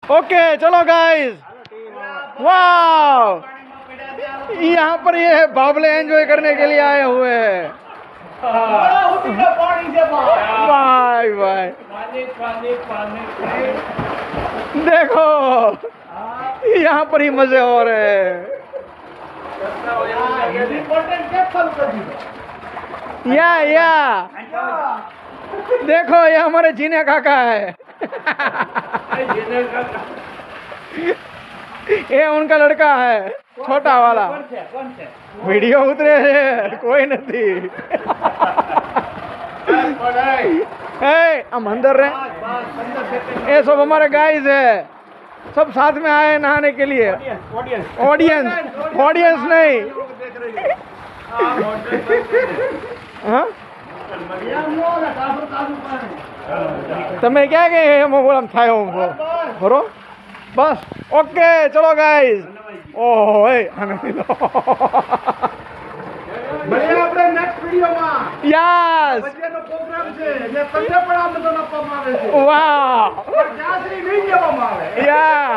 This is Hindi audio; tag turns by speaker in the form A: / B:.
A: ओके चलो गाइस, वाह, यहाँ पर ये बाबले एंजॉय करने के लिए आए हुए हैं। वाह भाई, देखो यहाँ पर ही मजे हो रहे हैं। या देखो ये हमारे जीने काका है। ये उनका लड़का है, छोटा वाला। वीडियो उतरे है कोई नहीं। हम अंदर रहे, ये सब हमारे गाइस है, सब साथ में आए नहाने के लिए। ऑडियंस नहीं। हाँ તમે ક્યાં ગए મોબાઈલ થાય બરો બસ ઓકે ચલો ગાઈઝ ઓહો એ
B: મળીએ આપણે નેક્સ્ટ વિડિયોમાં
A: યસ
B: બચ્ચાનો પ્રોગ્રામ છે જે તમને પણ આમંત્રણ આપવામાં આવે છે
A: વાહ
B: ત્યાં સુધી નહીં જવામાં આવે
A: યા